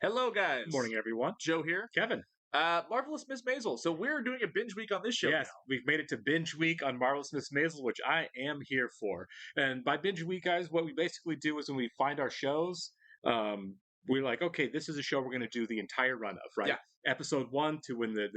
Hello, guys. Good morning, everyone. Joe here. Kevin. Marvelous Miss Maisel. So we're doing a binge week on this show Yes, now. we've made it to binge week on Marvelous Miss Maisel, which I am here for. And by binge week, guys, what we basically do is when we find our shows, we're like, okay, this is a show we're going to do the entire run of, right? Yeah. Episode 1 to when the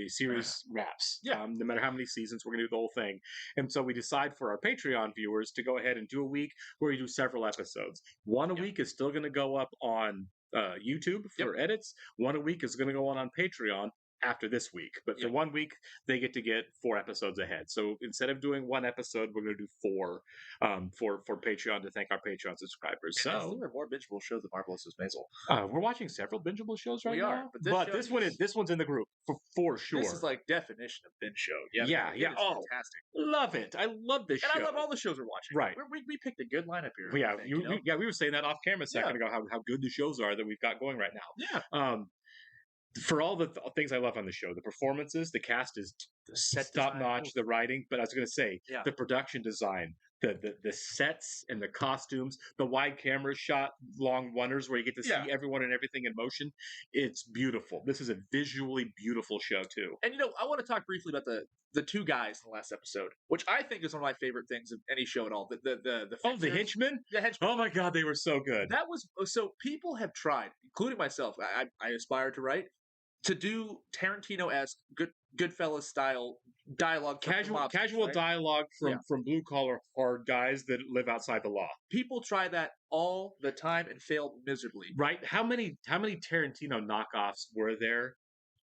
series wraps. Yeah. No matter how many seasons, we're going to do the whole thing. And so we decide for our Patreon viewers to go ahead and do a week where we do several episodes. One a week is still going to go up on YouTube for edits. One a week is going to go on Patreon after this week, but for 1 week they get 4 episodes ahead. So instead of doing one episode, we're going to do 4 for Patreon to thank our Patreon subscribers. And So there are more bingeable shows than Marvelous Miss Maisel. we're watching several bingeable shows right We now. are, but this one's in the group for sure. This is like definition of binge show. Yeah. It is fantastic. Love it. I love this And show. I love all the shows we're watching. Right. We picked a good lineup here. Yeah, I think, we were saying that off camera a second ago how good the shows are that we've got going right now. Yeah. For all the things I love on the show, the performances, the cast is top notch, the writing, but I was going to say the production design, the sets and the costumes, the wide camera shot, long runners where you get to see everyone and everything in motion. It's beautiful. This is a visually beautiful show too. And I want to talk briefly about the two guys in the last episode, which I think is one of my favorite things of any show at all. The henchmen? The henchmen. Oh my God, they were so good. That was so people have tried, including myself. I aspire to write, to do Tarantino-esque, Goodfellas style dialogue, casual dialogue from blue collar hard guys that live outside the law. People try that all the time and fail miserably. Right? How many Tarantino knockoffs were there?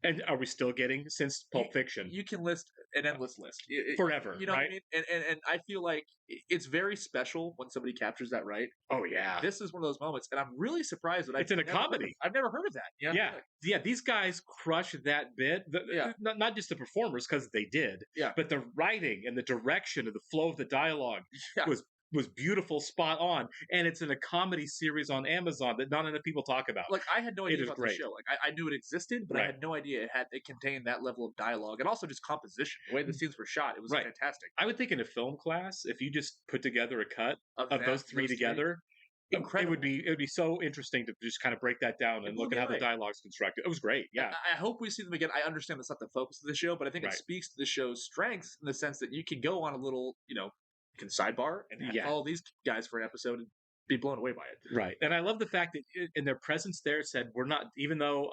And are we still getting since Pulp Fiction? You can list an endless list forever. You know right? what I mean? And I feel like it's very special when somebody captures that right. Oh yeah, this is one of those moments, and I'm really surprised that it's in a comedy. I've never heard of that. Yeah. These guys crush that bit. Not just the performers because they did. But the writing and the direction and the flow of the dialogue was beautiful, spot on, and it's in a comedy series on Amazon that not enough people talk about. Like I had no idea about the show. Like I knew it existed, but I had no idea it contained that level of dialogue and also just composition. The way the scenes were shot, it was fantastic. I would think in a film class, if you just put together a cut of those three together. Incredible. It would be so interesting to just kind of break that down and look at how the dialogue's constructed. It was great. Yeah. I hope we see them again. I understand that's not the focus of the show, but I think it speaks to the show's strengths in the sense that you can go on a little, can sidebar and follow these guys for an episode and be blown away by it. Right. And I love the fact that in their presence there said we're not, even though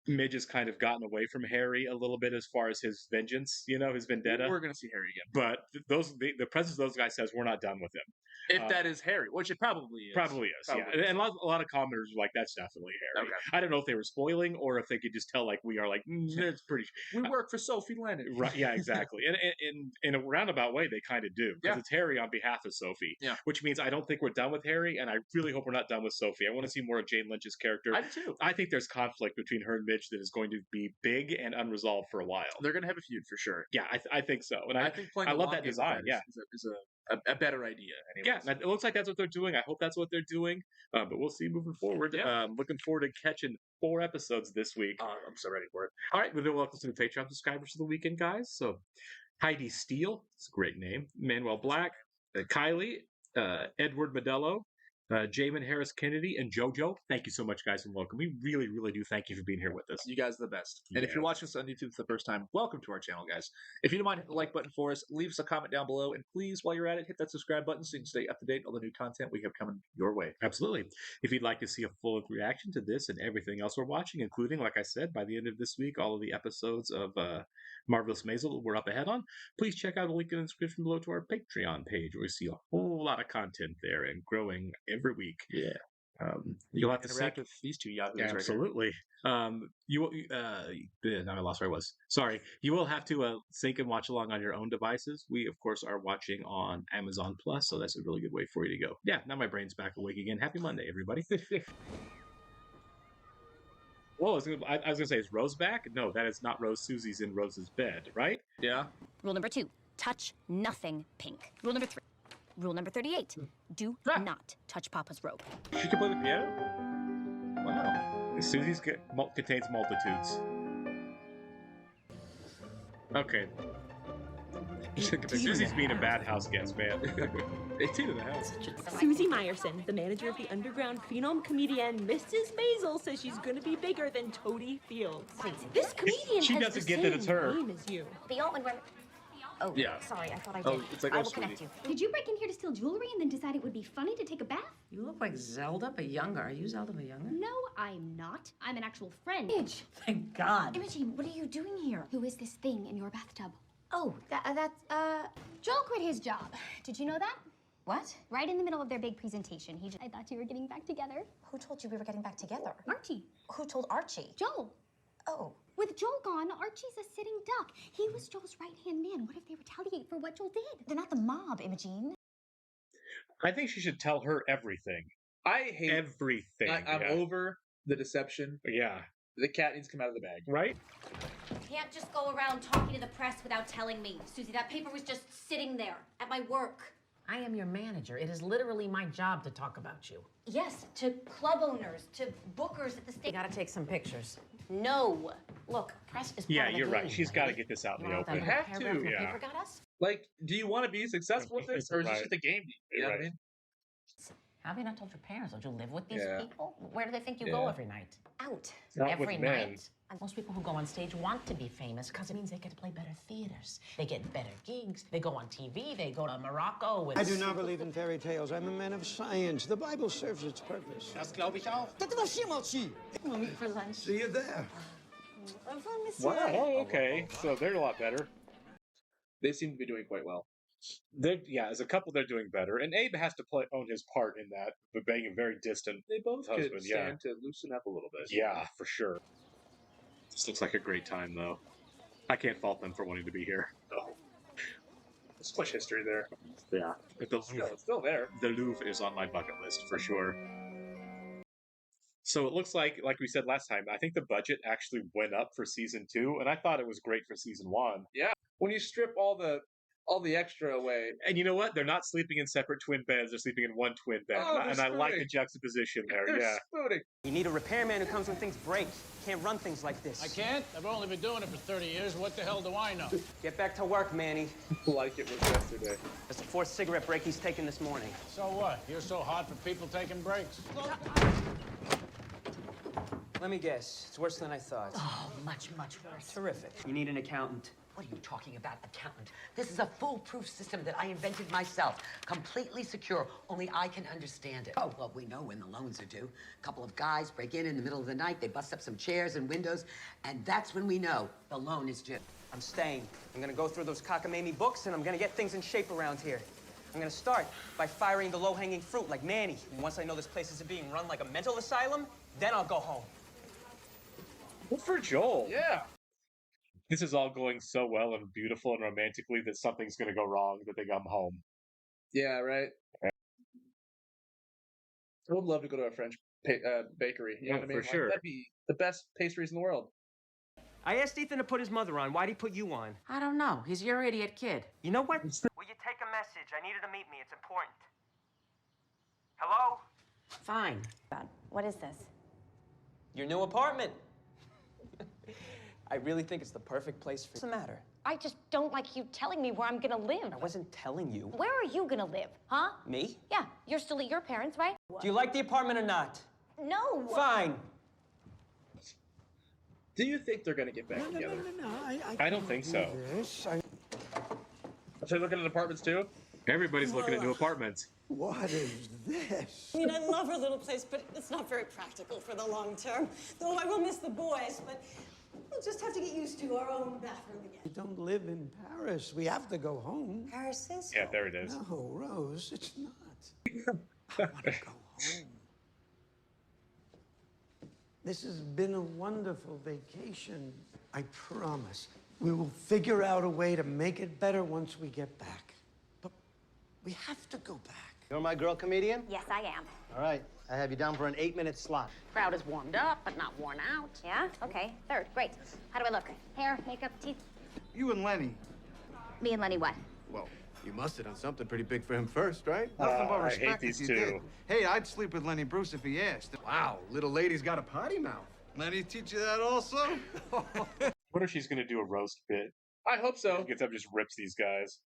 Midge has kind of gotten away from Harry a little bit as far as his vengeance, his vendetta. We're going to see Harry again. But the presence of those guys says we're not done with him. If that is Harry, which it probably is. Probably is. And a lot of commenters were like, that's definitely Harry. Okay. I don't know if they were spoiling or if they could just tell, like, we are like, it's pretty... We work for Sophie Lennon. Right, yeah, exactly. And in a roundabout way, they kind of do. Because it's Harry on behalf of Sophie. Yeah. Which means I don't think we're done with Harry, and I really hope we're not done with Sophie. I want to see more of Jane Lynch's character. I do too. I think there's conflict between her and Midge that is going to be big and unresolved for a while. They're going to have a feud for sure. Yeah, I think so. And I think I love that design. Is a better idea. Anyways. Yeah, it looks like that's what they're doing. I hope that's what they're doing. But we'll see moving forward. Looking forward to catching 4 episodes this week. I'm so ready for it. All right, welcome to the Patreon subscribers for the weekend, guys. So Heidi Steele, it's a great name. Manuel Black, Kylie, Edward Modello, Jamin Harris Kennedy, and JoJo. Thank you so much, guys, and welcome. We really, really do thank you for being here with us. You guys are the best. And if you're watching this on YouTube for the first time, welcome to our channel, guys. If you don't mind, hit the like button for us. Leave us a comment down below. And please, while you're at it, hit that subscribe button so you can stay up to date on all the new content we have coming your way. Absolutely. If you'd like to see a full reaction to this and everything else we're watching, including, like I said, by the end of this week, all of the episodes of Marvelous Maisel we're up ahead on, please check out the link in the description below to our Patreon page where we see a whole lot of content there and growing every week. Yeah. You'll have to interact with these two yahoos. Absolutely. Now I lost where I was. Sorry. You will have to sync and watch along on your own devices. We, of course, are watching on Amazon Plus, so that's a really good way for you to go. Yeah, now my brain's back awake again. Happy Monday, everybody. Well, I was going to say, is Rose back? No, that is not Rose. Susie's in Rose's bed, right? Yeah. Rule number 2, touch nothing pink. Rule number 3. Rule number 38, do not touch Papa's robe. She can play the piano? Wow. Susie's contains multitudes. Okay. Susie's being a bad house guest, man. 18 in the house. Susie Meyerson, the manager of the underground phenom comedian Mrs. Maisel, says she's gonna be bigger than Toadie Fields. Please. This comedian She has doesn't the get that it's same her. name as you. Theo and Oh, Yeah. sorry, I thought I did. Oh, it's like, I oh, will sweetie. connect you. Did you break in here to steal jewelry and then decide it would be funny to take a bath? You look like Zelda, but younger. Are you Zelda, but younger? No, I'm not. I'm an actual friend. Thank God. Imogen, what are you doing here? Who is this thing in your bathtub? Oh, that's Joel quit his job. Did you know that? what? Right in the middle of their big presentation. I thought you were getting back together. Who told you we were getting back together? Archie. Who told Archie? Joel. Oh. With Joel gone, Archie's a sitting duck. He was Joel's right-hand man. What if they retaliate for what Joel did? They're not the mob, Imogen. I think she should tell her everything. I hate Everything. I'm yeah. over the deception. Yeah. The cat needs to come out of the bag. Right? Can't just go around talking to the press without telling me. Susie, that paper was just sitting there at my work. I am your manager. It is literally my job to talk about you. Yes, to club owners, to bookers at the You state. gotta take some pictures. No. Look, press is Yeah, part of the you're right. game, She's got to right? get this out in You the want that open. little Have paragraph to, in the yeah. paper got us? Like, do you want to be successful with this, or is this Right. just a game? You know what I Right. mean? How have you not told your parents? Don't you live with these Yeah. people? Where do they think you go Yeah. every night? Out. Not Every with men. night. And most people who go on stage want to be famous because it means they get to play better theaters. They get better gigs. They go on TV. They go to Morocco. With I do not believe in fairy tales. I'm a man of science. The Bible serves its purpose. Das glaube ich auch. We'll meet for lunch. See you there. Wow. Oh, okay. So they're a lot better. They seem to be doing quite well. Yeah, as a couple, they're doing better. And Abe has to own his part in that, but being a very distant They both husband. could Yeah. stand to loosen up a little bit. Yeah, for sure. This looks like a great time, though. I can't fault them for wanting to be here. Oh. There's much history there. Yeah. But the It's still there. The Louvre is on my bucket list for sure. So it looks like we said last time, I think the budget actually went up for season 2, and I thought it was great for season 1. When you strip all the extra away, And you know what? They're not sleeping in separate twin beds; they're sleeping in one twin bed, Oh, and they're I like the spooning. juxtaposition there. they're Yeah. spooning. You need a repairman who comes when things break. Can't run things like this. I can't. I've only been doing it for 30 years. What the hell do I know? Get back to work, Manny. Like it was yesterday. That's the 4th cigarette break he's taking this morning. So what? You're so hot for people taking breaks. Let me guess. It's worse than I thought. Oh, much, much worse. Terrific. You need an accountant. What are you talking about, accountant? This is a foolproof system that I invented myself. Completely secure. Only I can understand it. Oh, well, we know when the loans are due. A couple of guys break in the middle of the night. They bust up some chairs and windows. And that's when we know the loan is due. I'm staying. I'm gonna go through those cockamamie books and I'm gonna get things in shape around here. I'm gonna start by firing the low-hanging fruit like Manny. And once I know this place isn't being run like a mental asylum, then I'll go home. Good for Joel. Yeah. This is all going so well and beautiful and romantically that something's going to go wrong that they come home. Yeah, right. I would love to go to a French bakery. You know what I mean? for sure. That'd be the best pastries in the world. I asked Ethan to put his mother on. Why'd he put you on? I don't know. He's your idiot kid. You know what? Will you take a message? I need her to meet me. It's important. Hello? Fine. What is this? Your new apartment. I really think it's the perfect place for... What's the matter? I just don't like you telling me where I'm gonna live. I wasn't telling you. Where are you gonna live, huh? Me? Yeah, you're still at your parents', right? Do you like the apartment or not? No. Fine. Do you think they're gonna get back together? No. I don't think so. This. Are they looking at apartments too? Everybody's looking at new apartments. What is this? I mean, I love our little place, but it's not very practical for the long term. Though I will miss the boys, but we'll just have to get used to our own bathroom We again. don't live in Paris. We have to go home. Paris is Yeah, there it is. No, Rose, it's not. I want to go home. This has been a wonderful vacation. I promise. We will figure out a way to make it better once we get back. But we have to go back. You're my girl comedian? Yes, I am. All right, I have you down for an 8-minute slot. Crowd is warmed up, but not worn out. Yeah? Okay. Third. Great. How do I look? Hair, makeup, teeth? You and Lenny. Me and Lenny what? Well, you must have done something pretty big for him first, right? Nothing but but respect respect if if these you you did. did. Hey, I'd sleep with Lenny Bruce if he asked. Wow, little lady's got a potty mouth. Lenny teach you that also? What if she's going to do a roast bit I hope so. Gets up and just rips these guys.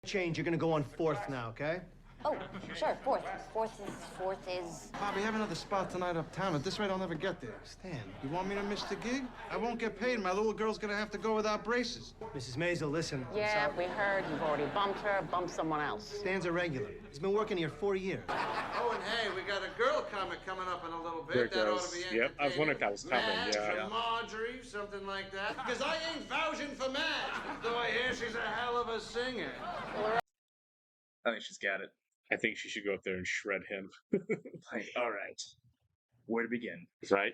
Change, you're gonna go on 4th now, okay? Oh, sure, fourth is... Bob, we have another spot tonight uptown. At this rate, I'll never get there. Stan, you want me to miss the gig? I won't get paid. My little girl's gonna have to go without braces. Mrs. Maisel, listen. Yeah, we heard you've already bumped her, bumped someone else. Stan's a regular. He's been working here 4 years. Oh, and hey, we got a girl comic coming up in a little bit. There it That ought goes. to be Yep, I was wondering if that was coming. Madge Yeah. or Marjorie, something like that. Because I ain't vouching for Madge, though I hear she's a hell of a singer. I think she's got it. I think she should go up there and shred him. Like, all right. Where to begin? Right?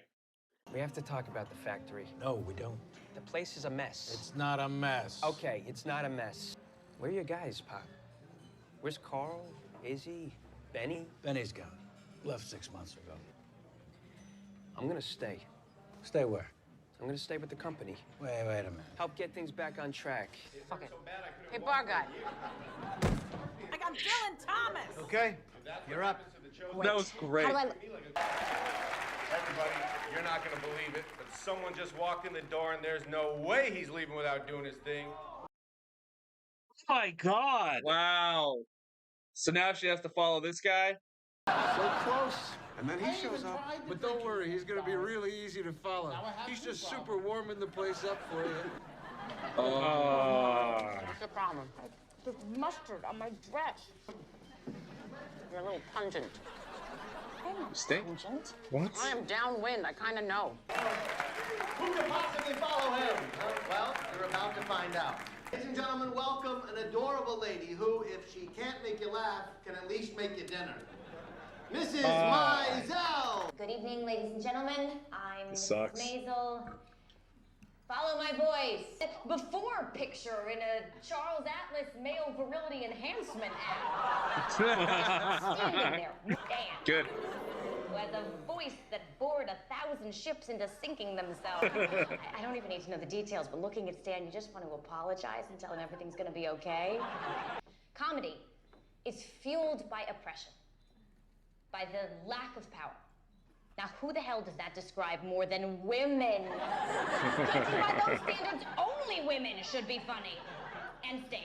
We have to talk about the factory. No, we don't. The place is a mess. It's not a mess. Okay, it's not a mess. Where are your guys, Pop? Where's Carl, Izzy, Benny? Benny's gone. Left 6 months ago. I'm gonna stay. Stay where? I'm gonna stay with the company. Wait a minute. Help get things back on track. Fuck it. Hey, bar guy. I got Dylan Thomas. Okay, you're up. That was great. How do I... Everybody, you're not gonna believe it, but someone just walked in the door and there's no way he's leaving without doing his thing. Oh my God! Wow. So now she has to follow this guy? So close. And then he shows up. But don't worry, he's gonna be really easy to follow. He's just super warming the place up for you. What's the problem? There's mustard on my dress. You're a little pungent. I'm Stink? pungent. What? I am downwind. I kind of know. Who could possibly follow him? Well, you're about to find out. Ladies and gentlemen, welcome an adorable lady who, if she can't make you laugh, can at least make you dinner. Mrs. Maisel! Good evening, ladies and gentlemen. I'm This Mrs. sucks. Maisel. Follow my voice. Before picture in a Charles Atlas male virility enhancement ad. Standing there, Dan. Good. Who has a voice that bored 1,000 ships into sinking themselves. I don't even need to know the details, but looking at Stan, you just want to apologize and tell him everything's going to be okay. Comedy is fueled by oppression, by the lack of power. Now, who the hell does that describe more than women? Judging by those standards, only women should be funny. And Stan.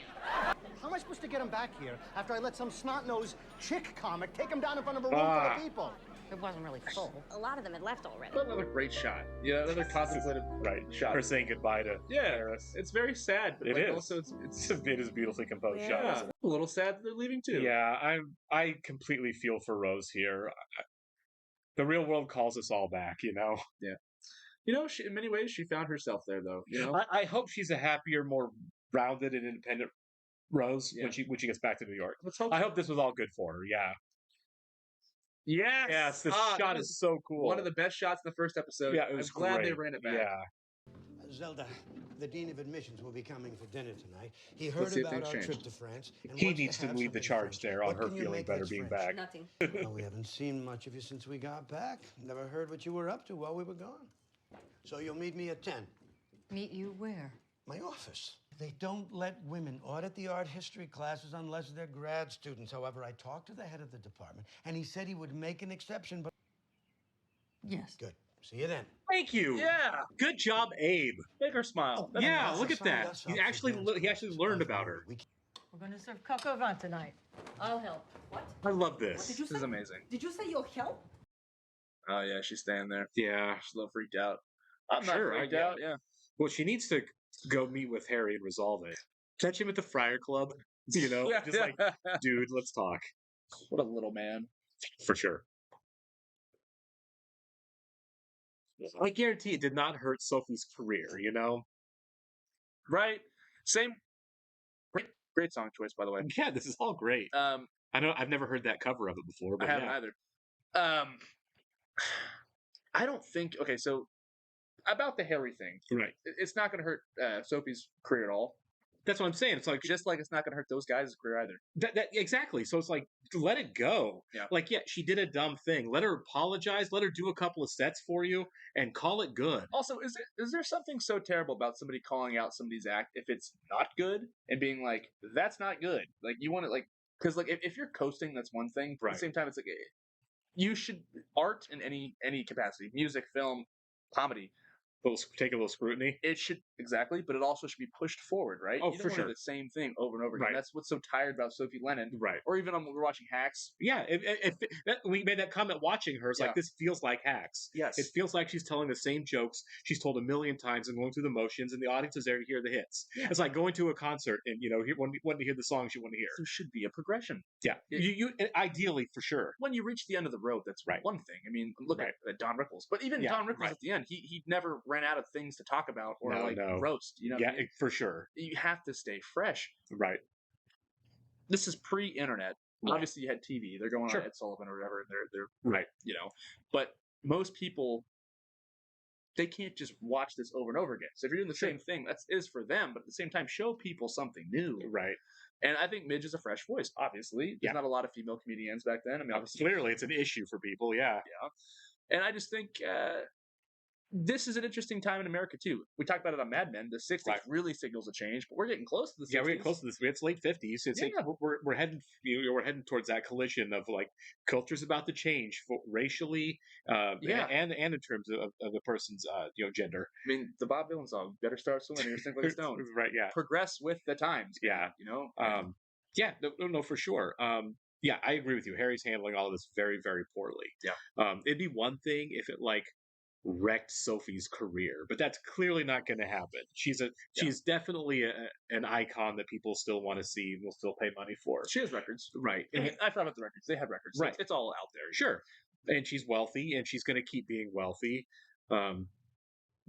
How am I supposed to get him back here after I let some snot-nosed chick comic take him down in front of a room full of people? It wasn't really full. A lot of them had left already. Another great shot. Yeah, another contemplative shot. Her saying goodbye to Paris. It's very sad, but It like, is. also It is a beautifully composed yeah, shot. a little sad that they're leaving too. Yeah, I completely feel for Rose here. The real world calls us all back, you know. Yeah. You know, in many ways, she found herself there, though. You know, I hope she's a happier, more rounded and independent Rose when she gets back to New York. Let's hope. I hope this was all good for her. Yeah. Yes. Yes. This that shot was is so cool. One of the best shots in the first episode. Yeah, it was I'm glad great. they ran it back. Yeah. Zelda, the Dean of Admissions will be coming for dinner tonight. He Let's heard see if about things our changed. trip to France. And He wants needs to have lead the something charge French. there on What her can you feeling make better that's being French? back. Nothing. Well, we haven't seen much of you since we got back. Never heard what you were up to while we were gone. So you'll meet me at 10. Meet you where? My office. They don't let women audit the art history classes unless they're grad students. However, I talked to the head of the department, and he said he would make an exception, but... Yes. Good. See you then. Thank you. Yeah. Good job, Abe. Make her smile. That's Yeah, awesome. look at that. Us He up for actually dance he actually classes. learned about her. We're going to serve coq au vin tonight. I'll help. What? I love this. Did you This is say? amazing. Did you say you'll help? Oh yeah, she's standing there. Yeah. She's a little freaked out. I'm Sure, not I freaked get out. it. Yeah. Well, she needs to go meet with Harry and resolve it. Catch him at the Friar Club. You know, just like, dude, let's talk. What a little man. For sure. I guarantee it did not hurt Sophie's career, you know? Right. Same. Great song choice, by the way. Yeah, this is all great. I know I've never heard that cover of it before, but I haven't yeah. either. I don't think. Okay, so about the Harry thing, Right. it's not going to hurt Sophie's career at all. That's what I'm saying. It's like Just like it's not going to hurt those guys' career either. that exactly. So it's like let it go. Yeah. Like, yeah, she did a dumb thing. Let her apologize. Let her do a couple of sets for you, and call it good. Also, is there something so terrible about somebody calling out somebody's act if it's not good and being like, that's not good? Like, you want to, like, because, like, if you're coasting, that's one thing. But at Right. the same time, it's like, you should, art in any capacity, music, film, comedy, take a little scrutiny. It should exactly, but it also should be pushed forward, right? Oh, you for don't wanna sure. do the same thing over and over again. Right. That's what's so tired about Sophie Lennon, Right. or even when we're watching Hacks. Yeah, we made that comment watching her. It's Yeah. like, this feels like Hacks. Yes. It feels like she's telling the same jokes she's told a million times and going through the motions, and the audience is there to hear the hits. Yeah. It's like going to a concert and wanting to hear the songs you want to hear. There should be a progression. Yeah, you ideally for sure. When you reach the end of the road, that's Right. one thing. I mean, look at Don Rickles, but even Yeah, Don Rickles right. at the end, he never ran out of things to talk about or No. roast. You know, what Yeah, I mean? for sure. You have to stay fresh. Right. This is pre-internet. Right. Obviously, you had TV. They're going Sure. on Ed Sullivan or whatever, and they're Right. But most people, they can't just watch this over and over again. So if you're doing the same thing, that is for them. But at the same time, show people something new. Right. And I think Midge is a fresh voice. Obviously, there's not a lot of female comedians back then. I mean, obviously, Clearly, it's an issue for people. Yeah. yeah. And I just think this is an interesting time in America too. We talked about it on Mad Men. The '60s really signals a change, but we're getting close to the '60s. Yeah, we're getting close to this. It's late '50s. It's like Yeah. we're heading we're heading towards that collision of like culture's about to change racially, and in terms of the person's gender. I mean, the Bob Dylan song, "Better Start Swimming, You're Sink Like a Stone." Right. Yeah. Progress with the times. Yeah. Yeah. No, for sure. Yeah, I agree with you. Harry's handling all of this very, very poorly. Yeah. It'd be one thing if it wrecked Sophie's career, but that's clearly not going to happen. She's definitely an icon that people still want to see and will still pay money for. She has records, right? I mean, I forgot about the records. They have records, right? It's all out there, sure. And she's wealthy, and she's going to keep being wealthy. A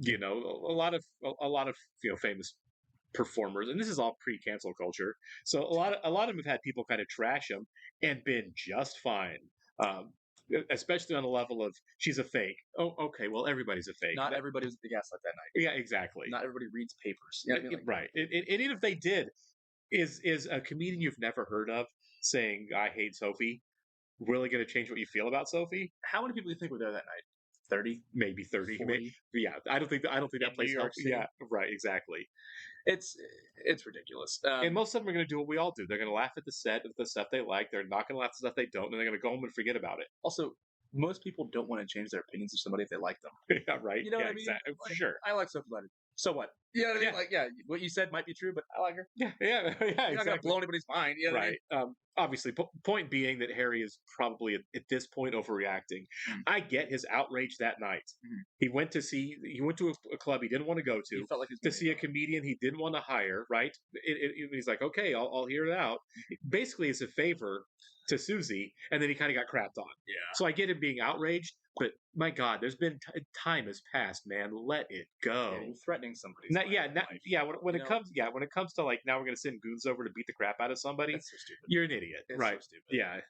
lot of famous performers, and this is all pre-cancel culture. So a lot of them have had people kind of trash them and been just fine. Especially on the level of she's a fake. Oh, okay. Well, everybody's a fake. Not everybody was at the gaslight that night. Yeah, exactly. Not everybody reads papers. You know what I mean? Right. And even if they did, is a comedian you've never heard of saying "I hate Sophie" really going to change what you feel about Sophie? How many people do you think were there that night? 30, maybe 30. 40? Yeah, I don't think that place. New York City? Yeah, right. Exactly. It's ridiculous. And most of them are going to do what we all do. They're going to laugh at the stuff they like. They're not going to laugh at the stuff they don't, and they're going to go home and forget about it. Also, most people don't want to change their opinions of somebody if they like them. Yeah, right. You know what I mean? Exactly. For sure. I like Sophie Lennon. So what? You know what I mean? Yeah. What you said might be true, but I like her. Yeah. You're not Exactly. gonna blow anybody's mind. You know what I right. mean? Obviously, point being that Harry is probably at this point overreacting. I get his outrage that night. He went to a club he didn't want to go to. He felt like to see a comedian he didn't want to hire. Right? He's like, okay, I'll hear it out. Basically, it's a favor to Susie, and then he kind of got crapped on. Yeah. So I get him being outraged, but my God, there's been time has passed, man. Let it go. Yeah, you're threatening somebody. When it comes to like now we're gonna send goons over to beat the crap out of somebody. That's so stupid. You're an idiot, It's right? so stupid. Yeah.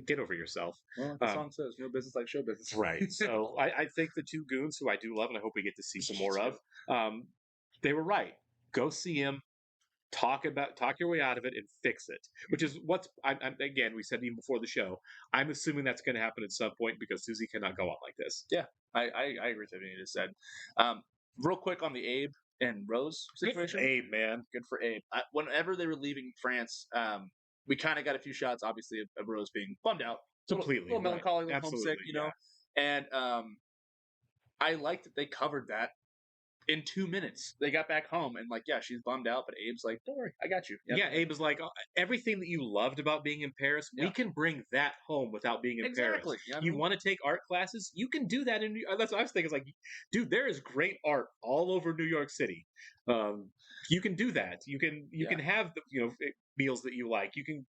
Get over yourself. Well, like the song says, no business like show business. Right. So I think the two goons who I do love and I hope we get to see some more of, they were right. Go see him. Talk your way out of it and fix it, which is what's again we said even before the show. I'm assuming that's going to happen at some point because Susie cannot go on like this. Yeah, I agree with everything you just said. Real quick on the Abe and Rose situation. Good for Abe, man. Good for Abe. Whenever they were leaving France, we kind of got a few shots, obviously, of Rose being bummed out, completely, a little melancholy, a little homesick, yeah. And I liked that they covered that. In 2 minutes, they got back home and she's bummed out, but Abe's like, "Don't worry, I got you." Yep. Yeah, Abe is like, everything that you loved about being in Paris, we can bring that home without being in Paris. You want to take art classes? You can do that in New York. That's what I was thinking. It's like, dude, there is great art all over New York City. You can do that. You can have the meals that you like. You can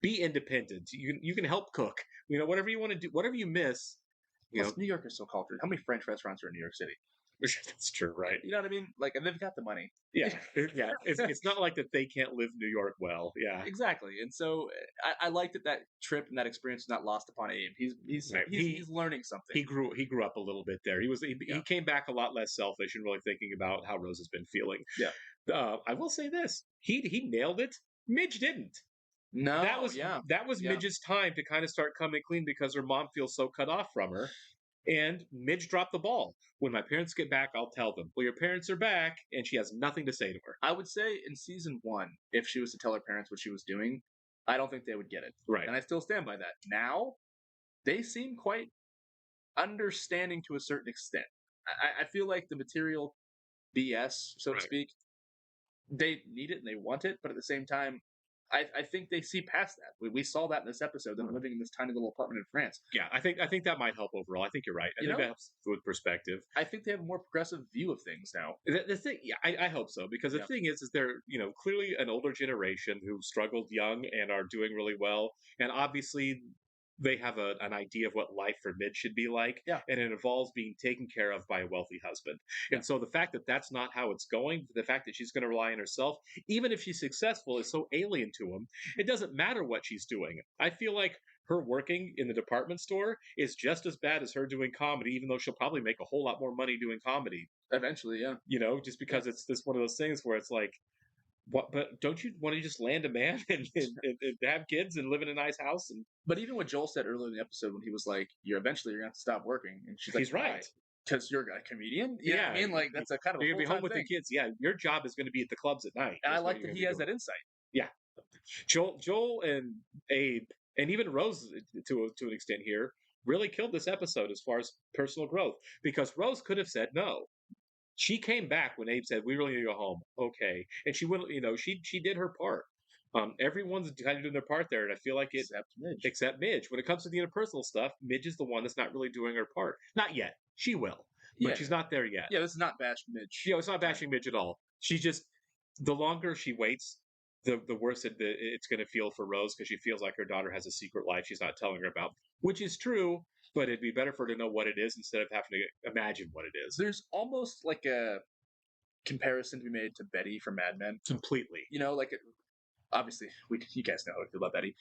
be independent. You can help cook. Whatever you want to do, whatever you miss. New York is so cultured. How many French restaurants are in New York City? That's true, right? You know what I mean? And they've got the money. Yeah, yeah. It's not like that they can't live New York well. Yeah, exactly. And so I like that trip and that experience is not lost upon Abe. He's learning something. He grew up a little bit there. He came back a lot less selfish and really thinking about how Rose has been feeling. Yeah. I will say this: he nailed it. Midge didn't. No, that was Midge's time to kind of start coming clean because her mom feels so cut off from her. And Midge dropped the ball. When my parents get back, I'll tell them. Well, your parents are back, and she has nothing to say to her. I would say in season 1, if she was to tell her parents what she was doing, I don't think they would get it. Right. And I still stand by that. Now, they seem quite understanding to a certain extent. I feel like the material BS, so to Right. speak, they need it and they want it, but at the same time, I think they see past that. We saw that in this episode. Them living in this tiny little apartment in France. Yeah, I think that might help overall. I think you're right. I You think know? that helps with perspective. I think they have a more progressive view of things now. The thing, yeah, I hope so, because the Yeah. thing is they're clearly an older generation who struggled young and are doing really well, and obviously they have an idea of what life for Midge should be like, Yeah. and it involves being taken care of by a wealthy husband. And so the fact that that's not how it's going, the fact that she's going to rely on herself, even if she's successful, is so alien to him. It doesn't matter what she's doing. I feel like her working in the department store is just as bad as her doing comedy, even though she'll probably make a whole lot more money doing comedy. Eventually, yeah. Just because it's this one of those things where it's like, what? But don't you want to just land a man and have kids and live in a nice house? And But even what Joel said earlier in the episode when he was like, "You're eventually you're gonna have to stop working," and she's like, he's right. Because you're a comedian. You know what I mean, like that's a kind of a you're gonna be home full-time with thing. the kids. Yeah, your job is going to be at the clubs at night. And I That's what like you're that gonna he be has doing. that insight. Yeah, Joel and Abe and even Rose to an extent here really killed this episode as far as personal growth, because Rose could have said no. She came back when Abe said, "We really need to go home." Okay, and she went. She did her part. Everyone's kind of doing their part there, and I feel like it. Except Midge. When it comes to the interpersonal stuff, Midge is the one that's not really doing her part. Not yet. She will, but Yeah. she's not there yet. Yeah, this is not bash Midge. It's not bashing Midge at all. She just, the longer she waits, the worse it's going to feel for Rose, because she feels like her daughter has a secret life she's not telling her about, which is true. But it'd be better for her to know what it is instead of having to imagine what it is. There's almost like a comparison to be made to Betty from Mad Men. Completely. Obviously, you guys know how I feel about Betty.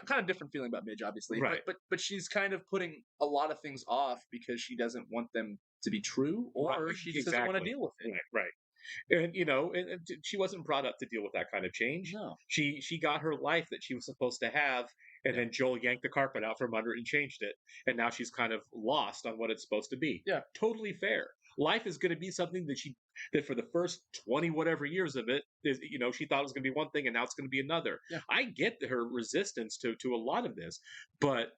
Kind of different feeling about Midge, obviously. Right. But she's kind of putting a lot of things off because she doesn't want them to be true, or Right, she just doesn't want to deal with it. Right. And and she wasn't brought up to deal with that kind of change. No. She got her life that she was supposed to have, and then Joel yanked the carpet out from under it and changed it, and now she's kind of lost on what it's supposed to be. Yeah. Totally fair. Life is going to be something that for the first 20 whatever years of it is, she thought it was going to be one thing, and now it's going to be another. Yeah. I get her resistance to a lot of this, but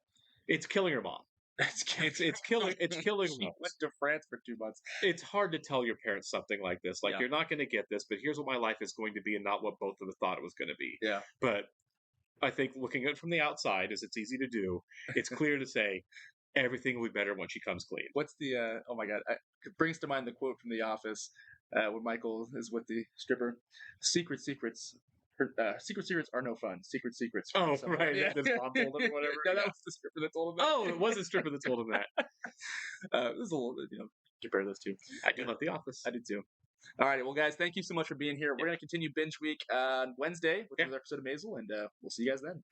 it's killing her mom. It's killing She Rose. went to France for 2 months. It's hard to tell your parents something like this. Like, Yeah. you're not going to get this, but here's what my life is going to be, and not what both of us thought it was going to be. Yeah. But I think looking at it from the outside, as it's easy to do, it's clear to say everything will be better when she comes clean. What's the? Oh my God! It brings to mind the quote from The Office when Michael is with the stripper. Secret secrets. Secret secrets are no fun. Secret secrets. Oh, Something. right. Yeah. His mom told him or whatever. No, that was the stripper that told him that. Oh, it was a stripper that told him that. This is a little, compare those two. I do love The Office. I do too. All right, well, guys, thank you so much for being here. We're going to continue binge week on Wednesday with another episode of Maisel, and we'll see you guys then. Take care.